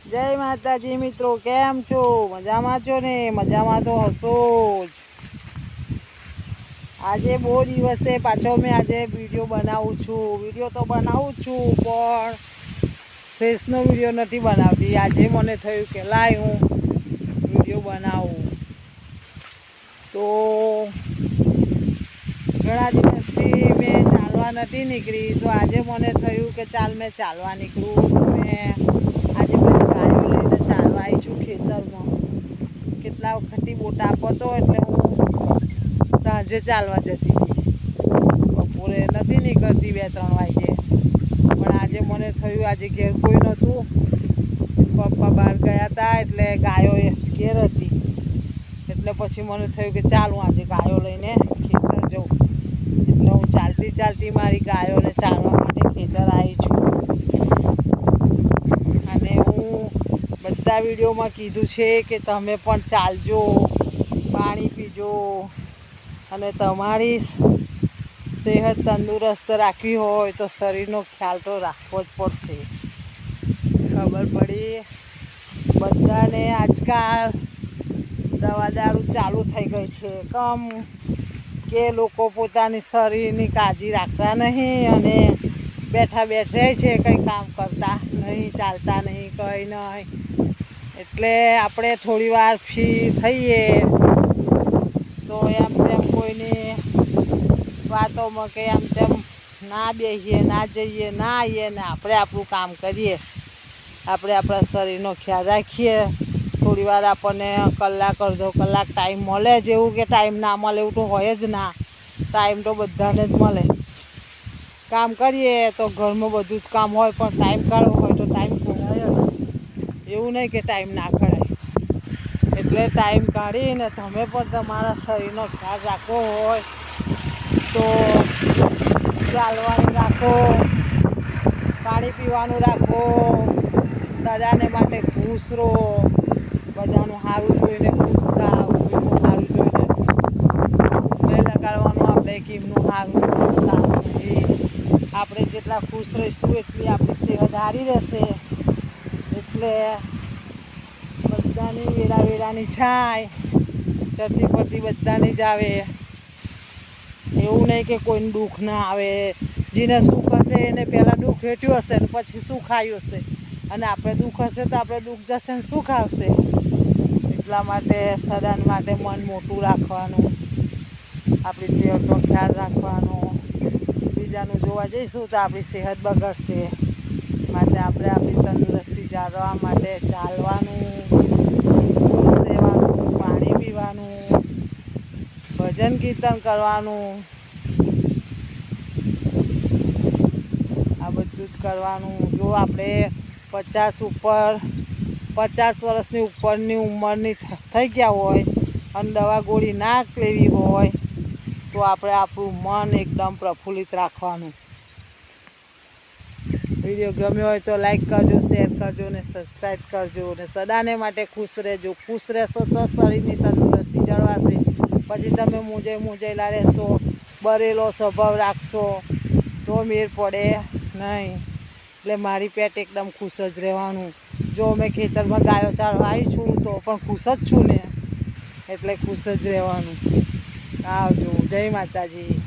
जय माताजी मित्रों, केम छो? मजामां छो ने? मजामां तो हशो ज। आजे बो दिवसे पाछो मैं आजे वीडियो बनावुं छुं। वीडियो तो बनावुं छुं पण फेसनो वीडियो नहीं बनावती। आजे मने थयुं के लाय हूँ वीडियो बनावुं। तो घणा दिवसथी मैं चालवा नथी निकली, तो आजे मने थयुं के चाल मैं चालवा निकळुं। तो मैं आजे बधी गायो लईने चालवा आई छुं खेतरमां। કેટલા વખતથી બહુ તાપ હતો એટલે હું સાંજે ચાલવા જતી હતી। બપોરે નથી નીકળતી 2-3 વાગે, પણ આજે મને થયું આજે ઘેર કોઈ નહોતું, પપ્પા બહાર ગયા હતા એટલે ગાયો ઘેર હતી, એટલે પછી મને થયું કે ચાલ હું આજે ગાયો લઈને ખેતર જઉં। એટલે હું ચાલતી ચાલતી મારી ગાયોને ચારવા માટે ખેતર આવી છું। અને હું બધા વિડીયોમાં કીધું છે કે તમે પણ ચાલજો, પાણી પીજો અને તમારી સેહત તંદુરસ્ત રાખવી હોય તો શરીરનો ખ્યાલ તો રાખવો જ પડશે। ખબર પડી બધાને આજકાલ દવા દારૂ ચાલુ થઈ ગઈ છે, કમ કે લોકો પોતાની શરીરની કાળજી રાખતા નહીં અને બેઠા બેઠે છે, કંઈ કામ કરતા નહીં, ચાલતા નહીં, કંઈ નહીં। એટલે આપણે થોડી વાર ફ્રી થઈએ તો એમ તેમ કોઈની વાતોમાં કે એમ તેમ ના બેસીએ, ના જઈએ, ના આવીએ ને આપણે આપણું કામ કરીએ। આપણે આપણા શરીરનો ખ્યાલ રાખીએ। થોડી વાર આપણને કલાક અડધો કલાક ટાઈમ મળે, જેવું કે ટાઈમ ના મળે એવું તો હોય જ ના। ટાઈમ તો બધાને જ મળે। કામ કરીએ તો ઘરમાં બધું જ કામ હોય, પણ ટાઈમ કાઢવો હોય તો ટાઈમ કઢાય જ, એવું નહીં કે ટાઈમ ના કઢાય। એટલે ટાઈમ કાઢીને તમે પણ તમારા શરીરનો ખ્યાલ રાખવો હોય તો ચાલવાનું રાખો, પાણી પીવાનું રાખો, સદાને માટે ખુશ રહો, બધાનું સારું જોઈને ખુશ થાવ, કોઈનું સારું જોઈને નહીં લગાડવાનું આપણે કે એમનું સારું નહીં। આપણે જેટલા ખુશ રહીશું એટલી આપણી સેહત સારી રહેશે। એટલે બધાની વેળાની છાંય ચડતી પડતી બધાની જ આવે, એવું નહીં કે કોઈને દુઃખ ના આવે। જેને સુખ હશે એને પહેલાં દુઃખ વેઠ્યું હશે ને પછી સુખ આવ્યું હશે, અને આપણે દુઃખ હશે તો આપણે દુઃખ જશે ને સુખ આવશે। એટલા માટે સદાન માટે મન મોટું રાખવાનું, આપણી સેહતનો ખ્યાલ રાખવાનો। બીજાનું જોવા જઈશું તો આપણી સેહત બગડશે। માટે આપણે આપણી તંદુરસ્તી જાળવવા માટે ચાલવાનું, ખુશ રહેવાનું, પાણી પીવાનું, ભજન કીર્તન કરવાનું, આ બધું જ કરવાનું। જો આપણે 50 વર્ષની ઉપરની ઉંમરની થઈ ગયા હોય અને દવા ગોળી ના લેવી હોય તો આપણે આપણું મન એકદમ પ્રફુલ્લિત રાખવાનું। વિડીયો ગમ્યો હોય તો લાઈક કરજો, શેર કરજો ને સબસ્ક્રાઈબ કરજો ને સદાને માટે ખુશ રહેજો। ખુશ રહેશો તો શરીરની તંદુરસ્તી જળવાશે। પછી તમે મૂંઝેલા રહેશો, બરેલો સ્વભાવ રાખશો તો મેળ પડે નહીં। એટલે મારી પેટ એકદમ ખુશ જ રહેવાનું। જો મેં ખેતરમાં ગાયો ચારવા આવી છું તો પણ ખુશ જ છું ને, એટલે ખુશ જ રહેવાનું। આવજો, જય માતાજી।